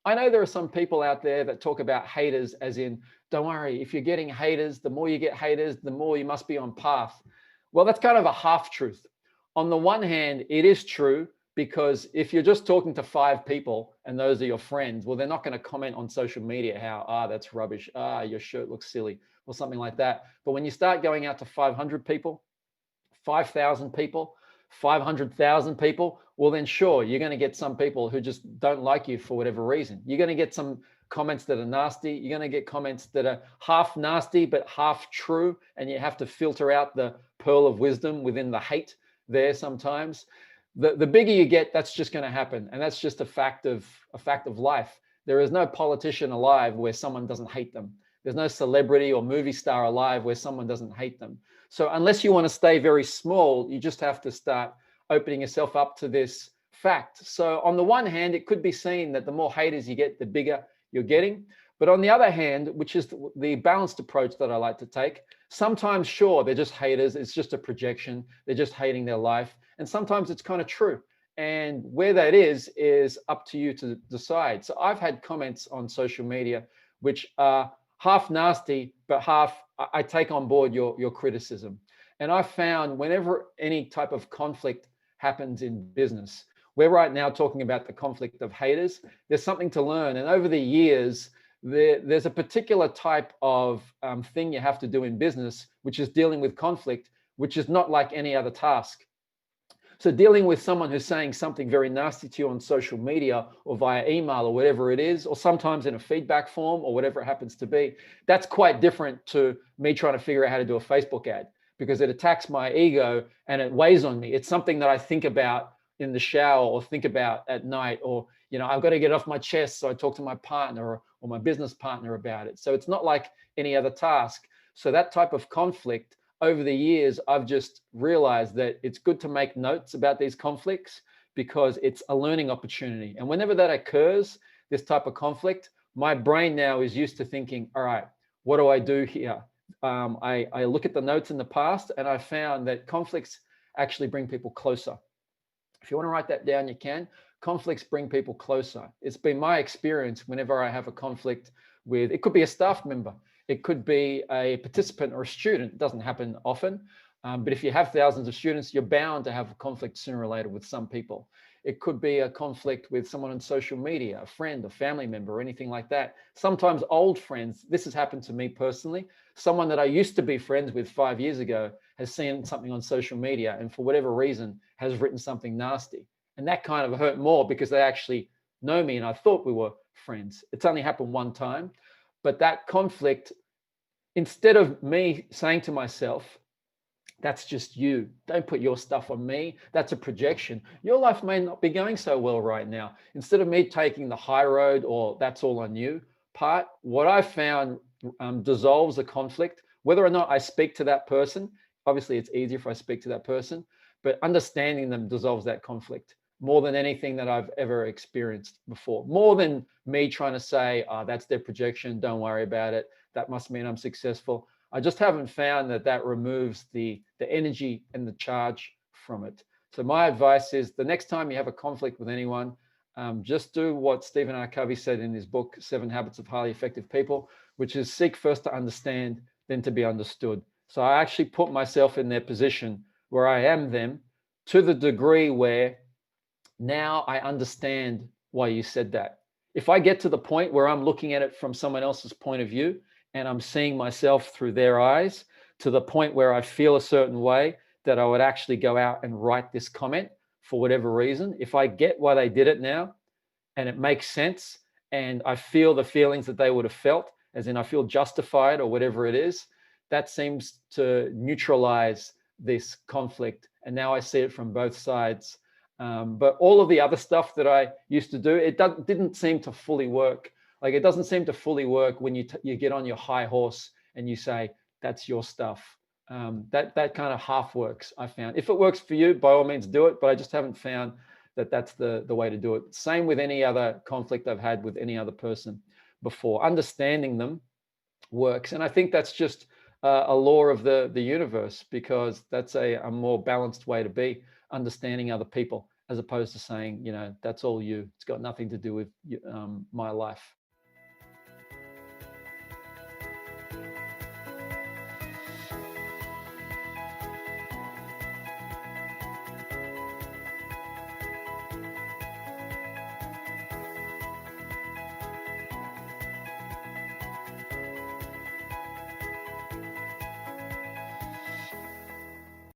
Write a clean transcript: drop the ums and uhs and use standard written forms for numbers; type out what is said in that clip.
I know there are some people out there that talk about haters as in, don't worry, if you're getting haters, the more you get haters, the more you must be on path. Well, that's kind of a half truth. On the one hand, it is true because if you're just talking to 5 people and those are your friends, well, they're not going to comment on social media how, that's rubbish. Your shirt looks silly or something like that. But when you start going out to 500 people, 5,000 people, 500,000 people, well, then sure, you're going to get some people who just don't like you for whatever reason. You're going to get some comments that are nasty. You're going to get comments that are half nasty, but half true. And you have to filter out the pearl of wisdom within the hate there sometimes. The bigger you get, that's just going to happen. And that's just a fact of life. There is no politician alive where someone doesn't hate them. There's no celebrity or movie star alive where someone doesn't hate them. So unless you want to stay very small, you just have to start opening yourself up to this fact. So on the one hand, it could be seen that the more haters you get, the bigger you're getting. But on the other hand, which is the balanced approach that I like to take, sometimes, sure, they're just haters. It's just a projection. They're just hating their life. And sometimes it's kind of true. And where that is up to you to decide. So I've had comments on social media which are half nasty, but half I take on board your criticism. And I found whenever any type of conflict happens in business, we're right now talking about the conflict of haters. There's something to learn. And over the years, there's a particular type of thing you have to do in business, which is dealing with conflict, which is not like any other task. So dealing with someone who's saying something very nasty to you on social media or via email or whatever it is, or sometimes in a feedback form or whatever it happens to be, that's quite different to me trying to figure out how to do a Facebook ad, because it attacks my ego and it weighs on me. It's something that I think about in the shower or think about at night, or, I've got to get off my chest. So I talk to my partner or my business partner about it. So it's not like any other task. So that type of conflict, over the years, I've just realized that it's good to make notes about these conflicts because it's a learning opportunity. And whenever that occurs, this type of conflict, my brain now is used to thinking, all right, what do I do here? I look at the notes in the past and I found that conflicts actually bring people closer. If you want to write that down, you can. Conflicts bring people closer. It's been my experience whenever I have a conflict with, it could be a staff member, it could be a participant or a student. It doesn't happen often. But if you have thousands of students, you're bound to have a conflict sooner or later with some people. It could be a conflict with someone on social media, a friend, a family member, or anything like that. Sometimes old friends. This has happened to me personally. Someone that I used to be friends with 5 years ago has seen something on social media and for whatever reason has written something nasty. And that kind of hurt more because they actually know me and I thought we were friends. It's only happened one time. But that conflict, instead of me saying to myself, that's just you, don't put your stuff on me, that's a projection, your life may not be going so well right now. Instead of me taking the high road or that's all on you part, what I found dissolves the conflict, whether or not I speak to that person. Obviously, it's easier if I speak to that person, but understanding them dissolves that conflict more than anything that I've ever experienced before. More than me trying to say, that's their projection, don't worry about it, that must mean I'm successful. I just haven't found that removes the energy and the charge from it. So my advice is the next time you have a conflict with anyone, just do what Stephen R. Covey said in his book, 7 Habits of Highly Effective People, which is seek first to understand, then to be understood. So I actually put myself in their position where I am them to the degree where now I understand why you said that. If I get to the point where I'm looking at it from someone else's point of view and I'm seeing myself through their eyes to the point where I feel a certain way, that I would actually go out and write this comment for whatever reason. If I get why they did it now and it makes sense and I feel the feelings that they would have felt, as in I feel justified or whatever it is, that seems to neutralize this conflict. And now I see it from both sides. But all of the other stuff that I used to do, it didn't seem to fully work. Like it doesn't seem to fully work when you get on your high horse and you say, that's your stuff. That kind of half works, I found. If it works for you, by all means do it, but I just haven't found that that's the way to do it. Same with any other conflict I've had with any other person before. Understanding them works. And I think that's just a law of the universe, because that's a more balanced way to be, understanding other people as opposed to saying, that's all you. It's got nothing to do with my life.